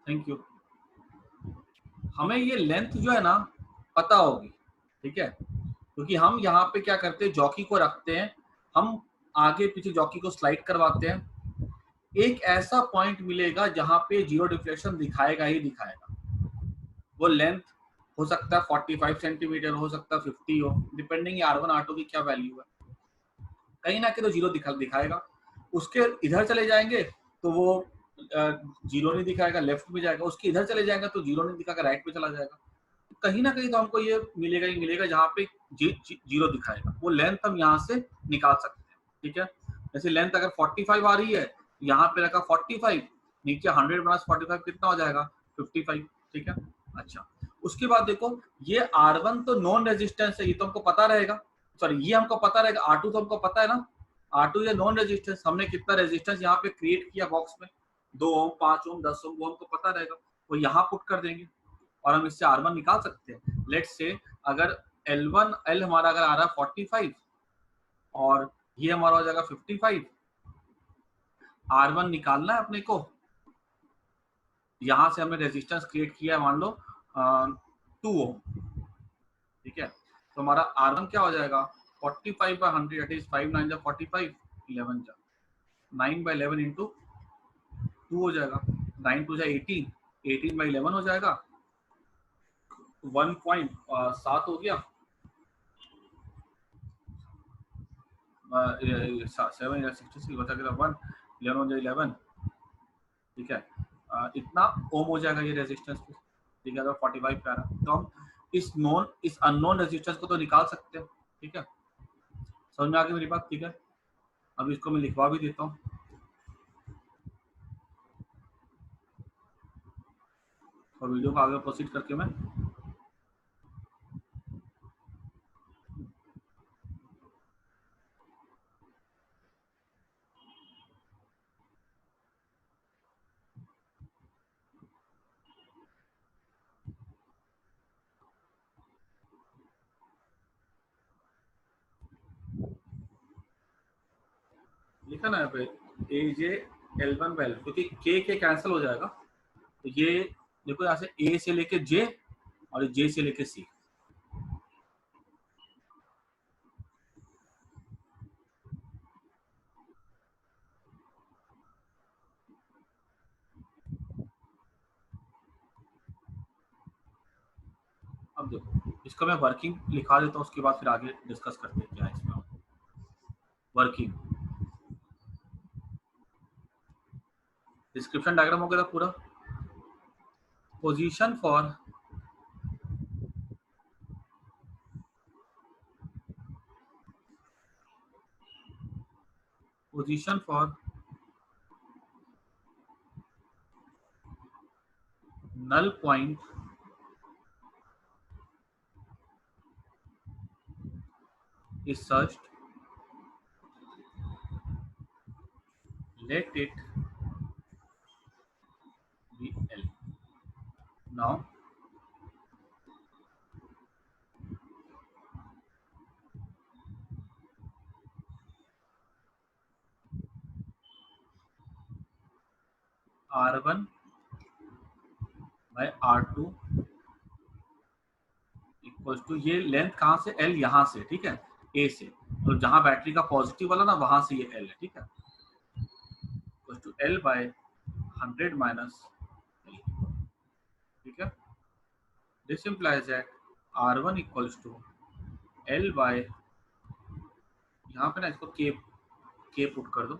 Thank you. हमें ये length जो है ना पता होगी, ठीक है, क्योंकि हम यहाँ पे क्या करते हैं, जॉकी को रखते हैं, हम आगे पीछे जॉकी को स्लाइड करवाते हैं, एक ऐसा पॉइंट मिलेगा जहां पे जीरो डिफ्लेक्शन दिखाएगा ही दिखाएगा। वो लेंथ हो सकता है 45 सेंटीमीटर, हो सकता है 50 हो, डिपेंडिंग R1 R2 की क्या वैल्यू है, कहीं ना कहीं तो जीरो दिखाएगा। उसके इधर चले जाएंगे तो वो जीरो नहीं दिखाएगा, लेफ्ट में जाएगा, उसके इधर चले जाएंगे तो जीरो नहीं दिखाएगा, राइट में चला जाएगा। कहीं ना कहीं तो हमको ये मिलेगा ही मिलेगा जहाँ पे जीरो दिखाएगा। वो लेंथ हम यहाँ से निकाल सकते हैं, ठीक है। जैसे लेंथ अगर 45 आ रही है, यहाँ पे रखा 45, नीचे 100 माइनस 45 कितना हो जाएगा, 55, ठीक है। अच्छा, उसके बाद देखो ये R1 तो नॉन रेजिस्टेंस है, ये तो हमको पता रहेगा, सॉरी ये हमको पता रहेगा। R2 तो हमको पता है ना, R2 ये नॉन रेजिस्टेंस, हमने कितना रेजिस्टेंस यहाँ पे क्रिएट किया बॉक्स में, 2 ओम, 5 ओम, 10 ओम, वो हमको पता रहेगा, वो यहाँ पुट कर देंगे और हम इससे R1 निकाल सकते हैं। लेट्स से अगर L1 L हमारा अगर आ रहा है 45 और ये हमारा हो जाएगा 55, R1 निकालना है अपने को। यहाँ से हमने रेजिस्टेंस क्रिएट किया मान लो 2 ओम, ठीक है। तो हमारा R1 क्या हो जाएगा, 45 by 100 दैट इज 5 9 जा 45, 11 जा 9 by 11 इंटू 2 हो जाएगा, 9 2 जा 18, 18 by 11 हो जाएगा, 1.7 हो गया, 7 66 बचा गया 1, 11 11, ठीक है। इतना ओम हो जाएगा ये रेजिस्टेंस, ठीक है। अगर 45 पे आ रहा है तो हम इस अननोन रेजिस्टेंस को तो निकाल सकते हैं, ठीक है। समझ में आ गई मेरी बात, ठीक है। अब इसको मैं लिखवा भी देता हूँ और वीडियो को आगे प्रोसीड करके मैं लिखा ना यहाँ पे AJ L1 by L, क्योंकि के कैंसिल हो जाएगा, तो ये देखो यहाँ से A से लेके J और J से लेके C। अब देखो इसको मैं वर्किंग लिखा देता हूँ, उसके बाद फिर आगे डिस्कस करते हैं क्या है इसमें वर्किंग। डिस्क्रिप्शन डायग्राम हो गया था पूरा। Position for null point is searched, let it be L. Now R1 by R2 equal to, ये लेंथ कहाँ से, L यहाँ से, ठीक है, A से, तो जहाँ बैटरी का पॉजिटिव वाला ना वहां से ये L है, ठीक है, equal to L by 100 minus L, ठीक है। This implies that R1 equals to L by, यहाँ पे ना इसको K पुट कर दो,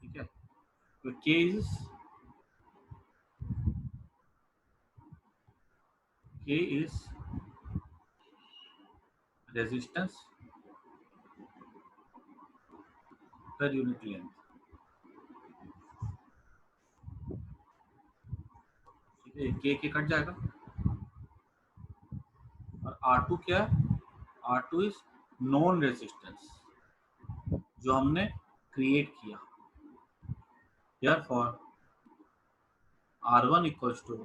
ठीक है, तो K is resistance per unit length, ठीक है। K कट जाएगा और R2 क्या है, R2 इज नॉन रेजिस्टेंस जो हमने क्रिएट किया, therefore R1 equals to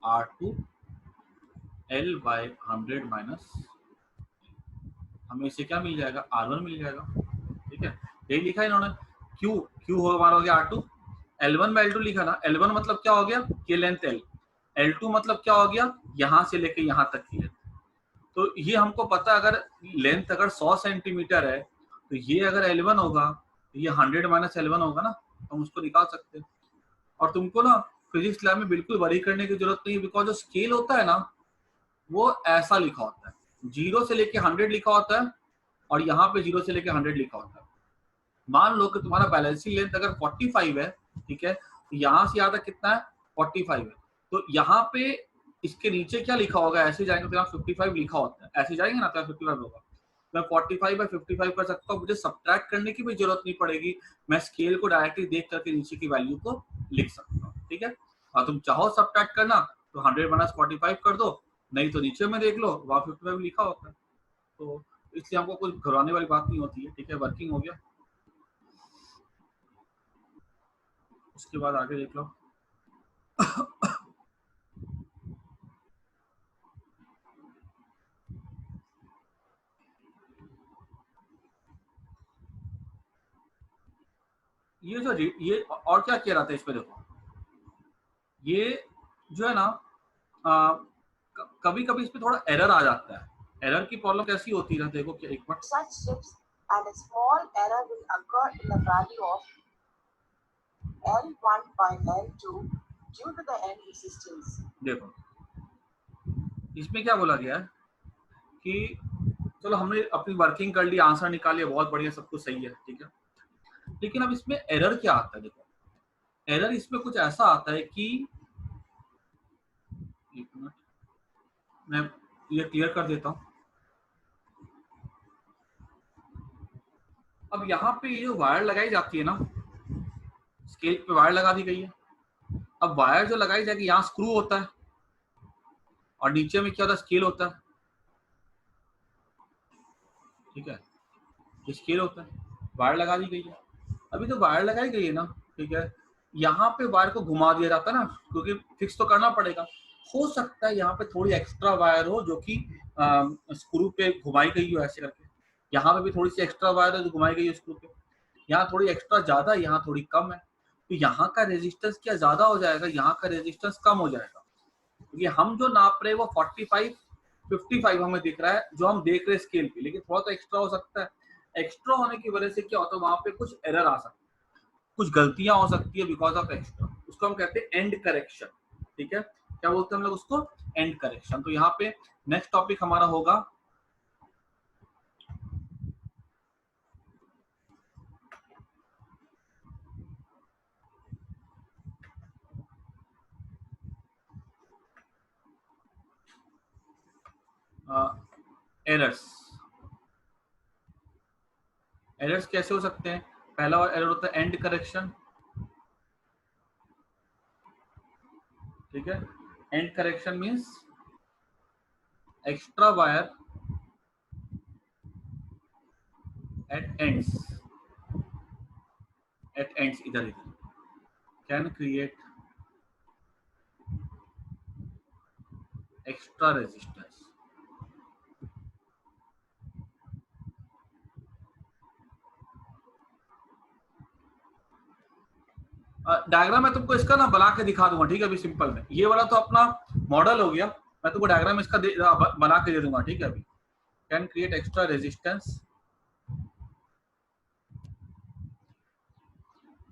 R2 L by 100 minus, हमें इससे क्या मिल जाएगा, R1 मिल जाएगा, ठीक है। यही लिखा है इन्होंने। Q हमारा हो गया R2, L1 बाय L2 लिखा ना, L1 मतलब क्या हो गया, ये लेंथ L, L2 मतलब क्या हो गया, यहाँ से लेके यहाँ तक की लेंथ। तो ये हमको पता, अगर लेंथ अगर 100 सेंटीमीटर है तो ये अगर L1 होगा तो ये 100 माइनस L1 होगा ना, हम उसको निकाल सकते हैं। और तुमको ना फिजिक्स लैब में बिल्कुल वरी करने की जरूरत नहीं है, बिकॉज जो स्केल होता है ना वो ऐसा लिखा होता है, 0 से लेके 100 लिखा होता है और यहाँ पे 0 से लेके 100 लिखा होता है। मान लो कि तुम्हारा बैलेंसिंग लेंथ अगर 45 है, ठीक है, तो यहाँ से यहाँ तक कितना है, 45 है, तो यहाँ पे इसके नीचे क्या लिखा होगा, ऐसे जाएंगे तो यहाँ 55 लिखा होता है, ऐसे जाएंगे ना तो 55 होगा। मैं 45 बाय 55 कर सकता हूँ, मुझे सब्ट्रैक्ट करने की भी जरूरत नहीं पड़ेगी, मैं स्केल को डायरेक्टली देख करके नीचे की वैल्यू को लिख सकता हूँ, ठीक है। और तुम चाहो सब्ट्रैक्ट करना तो 100 माइनस 45 कर दो, नहीं तो नीचे में देख लो वहाँ 55 लिखा होता है, तो इसलिए हमको कुछ घबराने वाली बात नहीं होती है, ठीक है। वर्किंग हो गया, उसके बाद आगे देख लो। ये जो ये और क्या कह रहा था, इस पे देखो, ये जो है ना कभी कभी इस पे थोड़ा एरर आ जाता है। एरर की प्रॉब्लम कैसी होती है, देखो क्या एक बार, such shifts and a small error will occur in the value of L1 by L2 due to the end resistance. देखो इसमें क्या बोला गया है कि चलो हमने अपनी वर्किंग कर ली, आंसर निकाल लिया, बहुत बढ़िया, सब कुछ सही है, ठीक है। लेकिन अब इसमें एरर क्या आता है, देखो एरर इसमें कुछ ऐसा आता है कि, एक मिनट मैं ये क्लियर कर देता हूँ। अब यहाँ पे ये वायर लगाई जाती है ना, स्केल पे वायर लगा दी गई है। अब वायर जो लगाई जाएगी, यहाँ स्क्रू होता है और नीचे में क्या होता है, स्केल होता है, ठीक है, ये स्केल होता है, वायर लगा दी गई है। अभी तो वायर लगाई गई है ना, ठीक है, यहाँ पे वायर को घुमा दिया जाता है ना, क्योंकि फिक्स तो करना पड़ेगा। हो सकता है यहाँ पे थोड़ी एक्स्ट्रा वायर हो जो कि स्क्रू पे घुमाई गई हो ऐसे करके, यहाँ पे भी थोड़ी सी एक्स्ट्रा वायर है जो घुमाई गई है स्क्रू पे, यहाँ थोड़ी एक्स्ट्रा ज्यादा है, यहाँ थोड़ी कम है, तो यहाँ का रेजिस्टेंस क्या ज्यादा हो जाएगा, यहाँ का रेजिस्टेंस कम हो जाएगा, क्योंकि हम जो नाप रहे हैं वो 45 55 हमें दिख रहा है जो हम देख रहे हैं स्केल पे, लेकिन थोड़ा तो एक्स्ट्रा हो सकता है। एक्स्ट्रा होने की वजह से क्या होता है, वहां पे कुछ एरर आ सकता है, कुछ गलतियां हो सकती है बिकॉज ऑफ एक्स्ट्रा, उसको हम कहते हैं एंड करेक्शन, ठीक है। क्या बोलते हैं हम लोग उसको, एंड करेक्शन। तो यहाँ पे नेक्स्ट टॉपिक हमारा होगा एरर्स। एरर्स कैसे हो सकते हैं, पहला एरर होता है एंड करेक्शन, ठीक है। And correction means extra wire at ends इधर can create extra resistance। Diagram मैं तुमको इसका ना बना के दिखा दूंगा, ठीक है, अभी सिंपल में। ये वाला तो अपना मॉडल हो गया, मैं तुमको डायग्राम इसका बना के दे दूंगा, ठीक है। अभी कैन क्रिएट एक्स्ट्रा रेजिस्टेंस,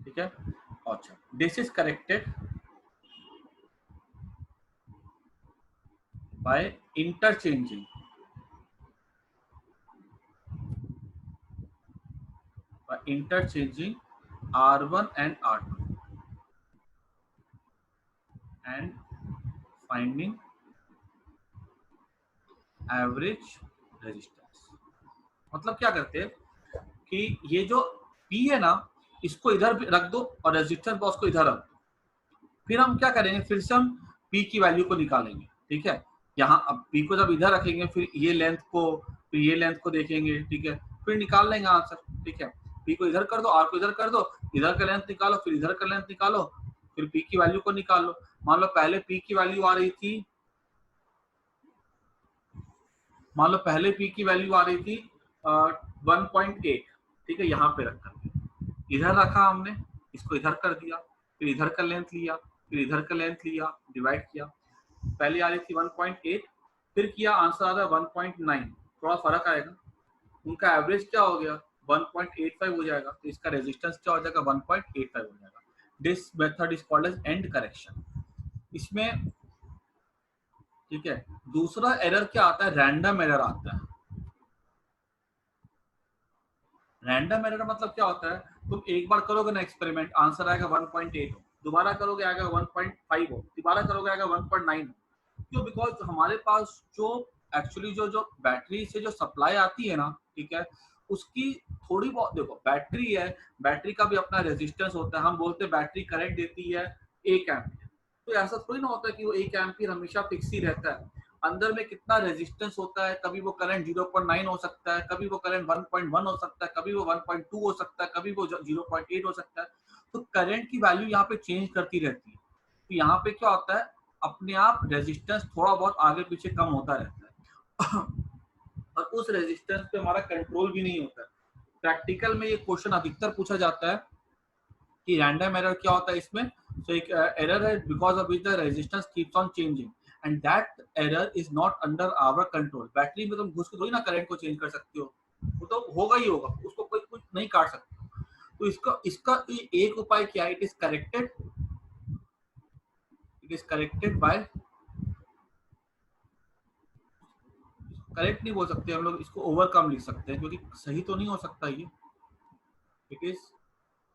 ठीक है। अच्छा, this is corrected by interchanging R1 and R2 and finding average resistance. मतलब क्या करते हैं कि ये जो P है ना, इसको इधर रख दो और रेजिस्टेंस बॉक्स को इधर रख दो, फिर हम क्या करेंगे, फिर से हम P की वैल्यू को निकालेंगे, ठीक है। यहाँ अब P को जब इधर रखेंगे, फिर ये लेंथ को, फिर ये लेंथ को देखेंगे, ठीक है, फिर निकाल लेंगे आंसर, ठीक है। P को इधर कर दो, R को इधर कर दो, इधर का लेंथ निकालो, फिर इधर का लेंथ निकालो, फिर P की वैल्यू को निकाल लो। मान लो पहले P की वैल्यू आ रही थी, मान लो पहले P की वैल्यू आ रही थी 1.8, ठीक है, यहाँ पे रखा, इधर रखा हमने, इसको इधर कर दिया, फिर इधर का लेंथ लिया, फिर इधर का लेंथ लिया, डिवाइड किया। पहले आ रही थी 1.8, फिर किया आंसर आ रहा है 1.9, थोड़ा फर्क आएगा। उनका एवरेज क्या हो गया 1.85 हो जाएगा, तो इसका रेजिस्टेंस क्या हो जाएगा 1.85 हो जाएगा। This method is called as end correction. इसमें ठीक है, दूसरा एरर क्या आता है, रैंडम एरर आता है। रैंडम एरर मतलब क्या होता है, तुम एक बार करोगे ना एक्सपेरिमेंट, आंसर आएगा 1.8 हो, दोबारा करोगे आएगा 1.5 हो, दोबारा करोगे आएगा 1.9 हो। क्यों? बिकॉज हमारे पास जो एक्चुअली जो जो बैटरी से जो सप्लाई आती है ना, ठीक है, उसकी थोड़ी बहुत, देखो बैटरी है, बैटरी का भी अपना रेजिस्टेंस होता है। हम बोलते हैं बैटरी करंट देती है 1 एम्पियर, तो ऐसा थोड़ी ना होता है कि वो 1 एम्पियर हमेशा फिक्स ही रहता है। अंदर में कितना रेजिस्टेंस होता है, कभी वो करंट 0.9 हो सकता है, कभी वो करंट 1.1 हो सकता है, कभी वो 1.2 हो सकता है, कभी वो 0.8 हो सकता है। तो करंट की वैल्यू यहाँ पे चेंज करती रहती है। तो यहाँ पे क्या होता है, अपने आप रेजिस्टेंस थोड़ा बहुत आगे पीछे कम होता रहता है और उस रेजिस्टेंस पे हमारा कंट्रोल भी नहीं होता है। प्रैक्टिकल में ये क्वेश्चन अधिकतर पूछा जाता है कि रैंडम एरर क्या होता है इसमें। तो एक एरर है because of which the resistance keeps on changing and that error is not under our control. Battery में तुम घुस के थोड़ी ना करंट को चेंज कर सकते हो, वो तो होगा ही होगा, उसको कोई कुछ नहीं काट सकता। तो इसका इसका एक उपाय क्या है, it is corrected bye, correct नहीं बोल सकते हम लोग, इसको ओवरकम लिख सकते हैं, क्योंकि सही तो नहीं हो सकता ये। It is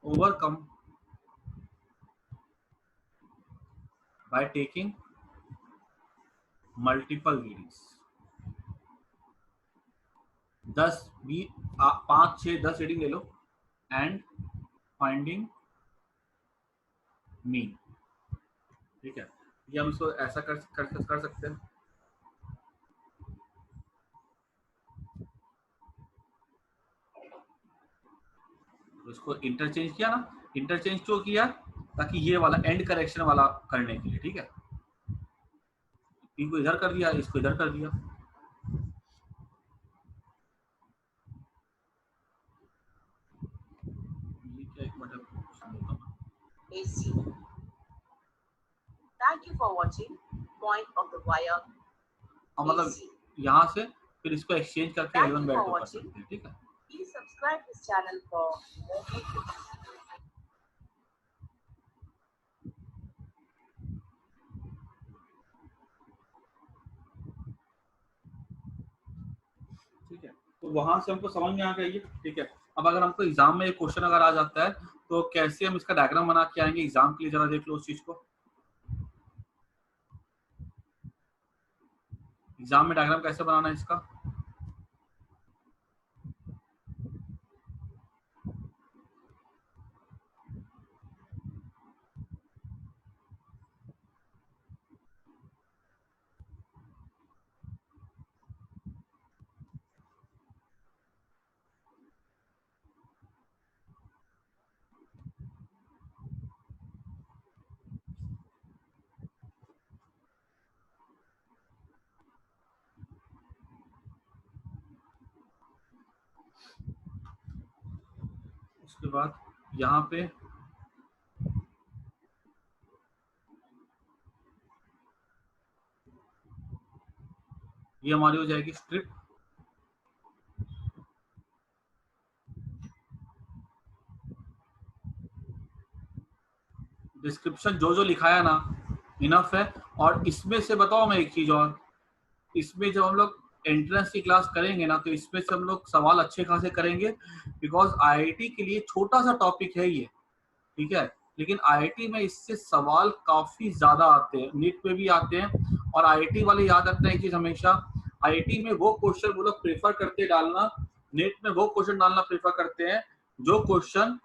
overcome by taking multiple readings, 10 20 5 6 10 reading ले लो एंड फाइंडिंग मीन। ठीक है, ये हम इसको ऐसा कर सकते हैं। तो इसको इंटरचेंज किया ना, इंटरचेंज क्यों किया, ताकि ये वाला एंड करेक्शन वाला करने के लिए। ठीक है, इनको इधर कर दिया, इसको इधर कर दिया। ये क्या, एक minute AC. Thank you for watching. Point of the wire. मतलब AC. यहाँ से फिर इसको एक्सचेंज करके Thank L1 you bye for 2 कर watching. सकते हैं। ठीक है, Please subscribe this channel for more videos. ठीक है, तो वहां से हमको समझ में आ गई है। ठीक है, अब अगर हमको एग्जाम में एक क्वेश्चन अगर आ जाता है तो कैसे हम इसका डायग्राम बना के आएंगे एग्जाम के लिए, जरा देख लो उस चीज को। एग्जाम में डायग्राम कैसे बनाना है इसका। उसके बाद यहाँ पे ये हमारी हो जाएगी स्ट्रिप। डिस्क्रिप्शन जो जो लिखा है ना इनफ है। और इसमें से बताओ मैं एक चीज और, इसमें जब हम लोग एंट्रेंस की क्लास करेंगे ना, तो इसमें से हम लोग सवाल अच्छे खासे करेंगे, बिकॉज आईआईटी के लिए छोटा सा टॉपिक है ये। ठीक है, लेकिन आईआईटी में इससे सवाल काफी ज्यादा आते हैं, नीट पे भी आते हैं। और आईआईटी वाले याद रखना एक चीज हमेशा, आईआईटी में वो क्वेश्चन वो लोग प्रेफर करते डालना, नेट में वो क्वेश्चन डालना प्रेफर करते हैं जो क्वेश्चन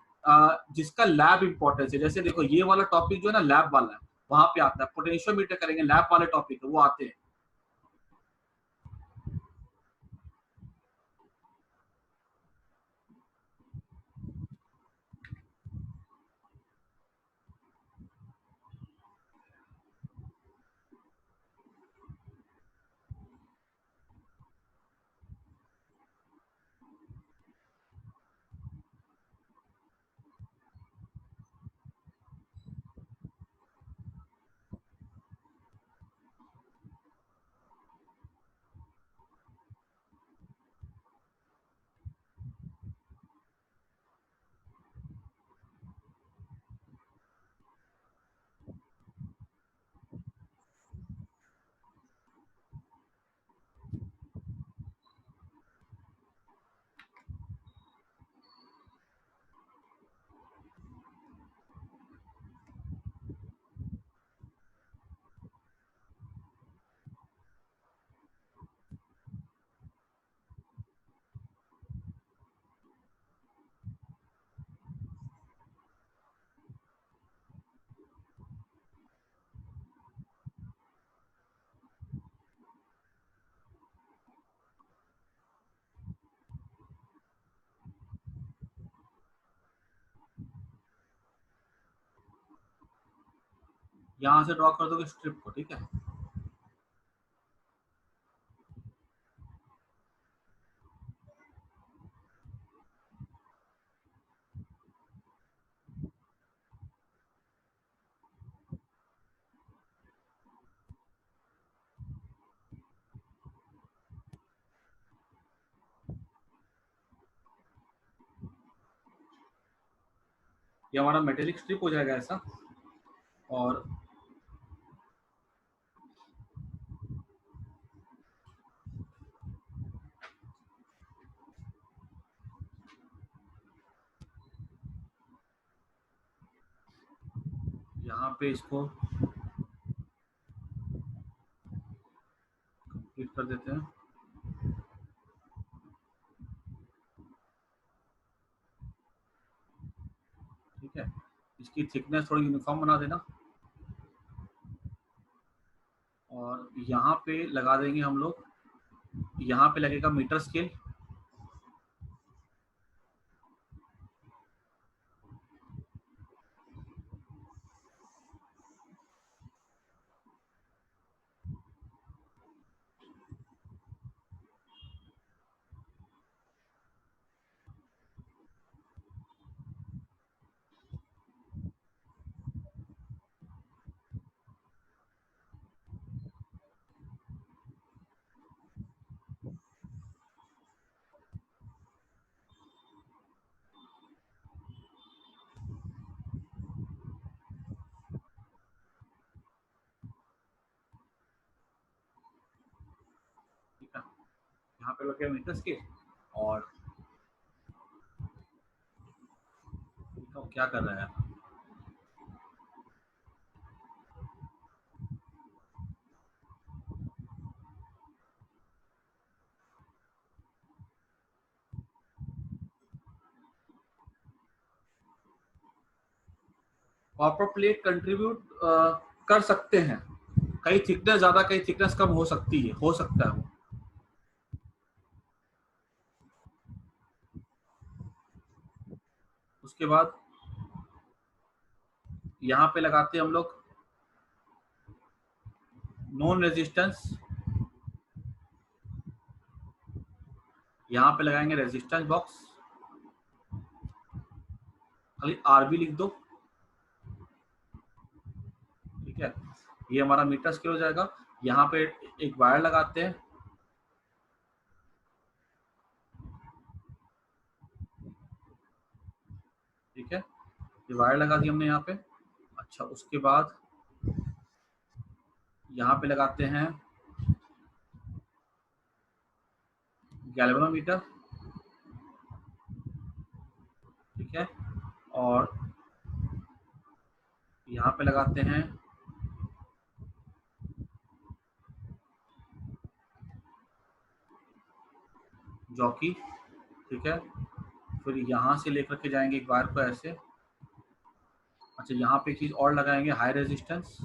जिसका लैब इंपॉर्टेंस है। जैसे देखो ये वाला टॉपिक जो है ना लैब वाला है, वहां पे आता है, पोटेंशियोमीटर करेंगे, लैब वाले टॉपिक है वो आते हैं। यहां से ड्रॉ कर दोगे स्ट्रिप को, ठीक है। ये हमारा मेटेलिक स्ट्रिप हो जाएगा ऐसा। और यहाँ पे इसको कंप्लीट कर देते हैं, ठीक है। इसकी थिकनेस थोड़ी यूनिफॉर्म बना देना, और यहाँ पे लगा देंगे हम लोग, यहाँ पे लगेगा मीटर स्केल। ठीक है, यहाँ पे लगे मीटर स्केल। और क्या कर रहा है, कॉपर प्लेट कंट्रीब्यूट कर सकते हैं, कई थिकनेस ज्यादा कई थिकनेस कम हो सकती है, हो सकता है वो। उसके बाद यहाँ पे लगाते हैं हम लोग नॉन रेजिस्टेंस, यहाँ पे लगाएंगे रेजिस्टेंस बॉक्स, खाली आरबी लिख दो, ठीक है। ये हमारा मीटर स्केल हो जाएगा। यहाँ पे एक वायर लगाते हैं, ठीक है, ये वायर लगा दी हमने यहाँ पे। अच्छा, उसके बाद यहाँ पे लगाते हैं गैल्वेनोमीटर, ठीक है। और यहाँ पे लगाते हैं जॉकी, ठीक है। फिर यहाँ से लेकर के जाएंगे एक वायर को ऐसे। अच्छा, यहाँ पे एक चीज और लगाएंगे, हाई रेजिस्टेंस,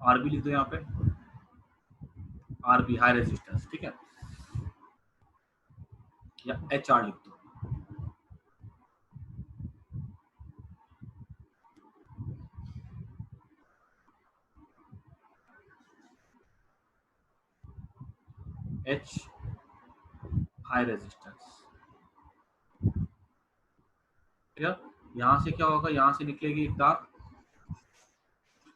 आरबी लिख दो यहाँ पे, आरबी हाई रेजिस्टेंस, ठीक है, या एच आर लिख दो। एच हाई रेजिस्टेंस, ठीक है। यहाँ से क्या होगा, यहाँ से निकलेगी एक तार,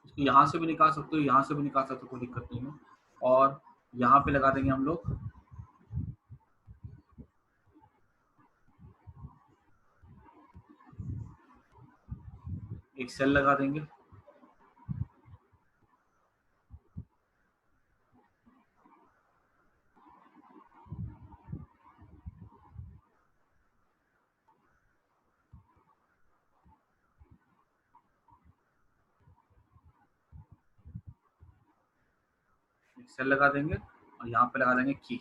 इसको यहाँ से भी निकाल सकते हो, यहाँ से भी निकाल सकते हो, कोई दिक्कत नहीं है। और यहाँ पे लगा देंगे हम लोग एक सेल लगा देंगे, एक सेल लगा देंगे, और यहाँ पे लगा देंगे की,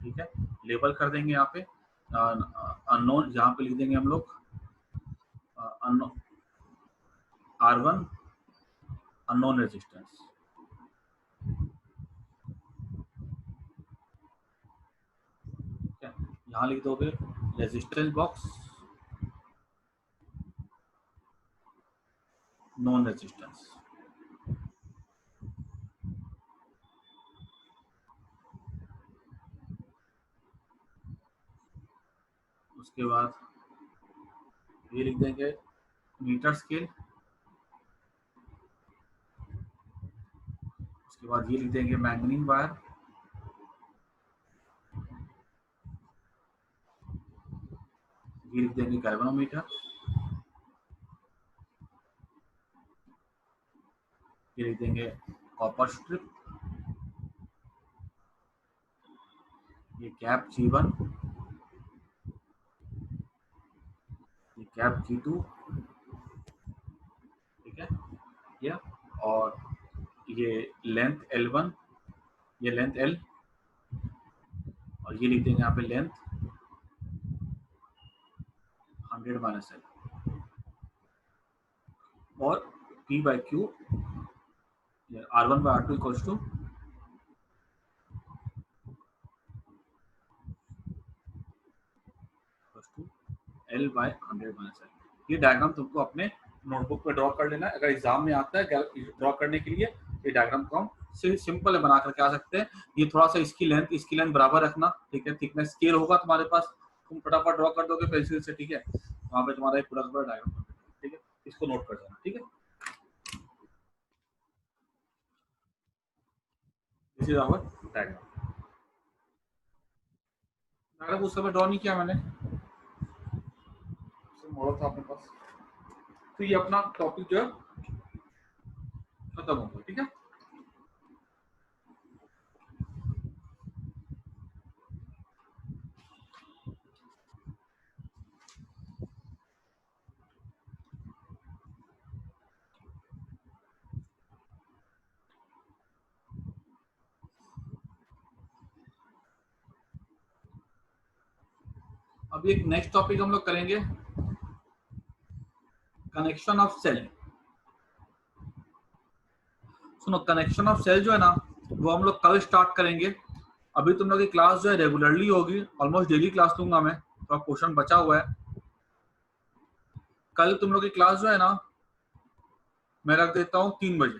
ठीक है। लेबल कर देंगे यहाँ पे अननोन, यहाँ पे लिख देंगे हम लोग R1 अननोन रेजिस्टेंस, यहाँ लिख दोगे रेजिस्टेंस बॉक्स, नॉन रेजिस्टेंस। उसके बाद ये लिख देंगे मीटर स्केल, उसके बाद ये लिख देंगे मैंगनीज वायर, ये लिख देंगे गैल्वेनोमीटर, ये लिख देंगे कॉपर स्ट्रिप, ये कैप G1, ये कैप G2, ठीक है ये, और ये लेंथ L1, ये लेंथ L, और ये लिख देंगे यहाँ पे लेंथ 100 माइनस L, और P by Q, R1 by R2 equals to L by 100 minus L। ये डायग्राम तुमको अपने नोटबुक पे ड्रॉ कर लेना है। अगर एग्जाम में आता है ड्रॉ करने के लिए, ये डायग्राम को हम सिंपल है बना करके आ सकते हैं। ये थोड़ा सा इसकी लेंथ बराबर रखना, ठीक है। थिकनेस स्केल होगा तुम्हारे पास, तुम फटाफट ड्रॉ कर दोगे पेंसिल से, ठीक है। वहाँ पे तुम्हारा एक पूरा डायग्राम, ठीक है, इसको नोट कर देना, ठीक है। This is our diagram. उस समय ड्रॉ नहीं किया मैंने, मॉडल था अपने पास। तो ये अपना टॉपिक जो है खत्म होगा, ठीक है। अभी एक नेक्स्ट टॉपिक हम लोग करेंगे, कनेक्शन ऑफ सेल। सुनो, कनेक्शन ऑफ सेल जो है ना, वो हम लोग कल स्टार्ट करेंगे। अभी तुम लोग की क्लास जो है रेगुलरली होगी, ऑलमोस्ट डेली क्लास दूंगा मैं, तो क्वेश्चन बचा हुआ है। कल तुम लोग की क्लास जो है ना, मैं रख देता हूँ 3 बजे।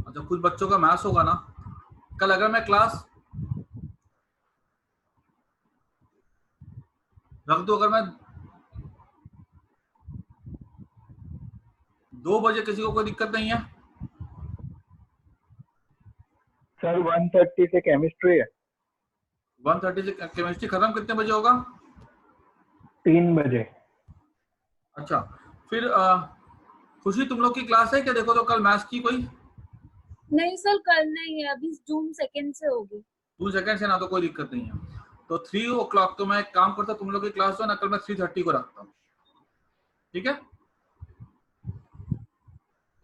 अच्छा, कुछ बच्चों का मैथ्स होगा ना कल, अगर मैं क्लास रख दूं, अगर मैं 2 बजे, किसी को कोई दिक्कत नहीं है? सर 1:30 से केमिस्ट्री है। 1:30 से केमिस्ट्री खत्म कितने बजे होगा? 3 बजे। अच्छा, फिर खुशी तुम लोग की क्लास है क्या? देखो तो कल मैथ्स की कोई? नहीं सर, कल नहीं है, अभी जून 2 से होगी। जून 2 से ना, तो कोई दिक्कत नहीं है। तो 3 o'clock, तो मैं एक काम करता हूँ, तुम लोग की क्लास जो है ना कल मैं 3:30 को रखता हूँ, ठीक है।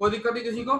कोई दिक्कत नहीं किसी को?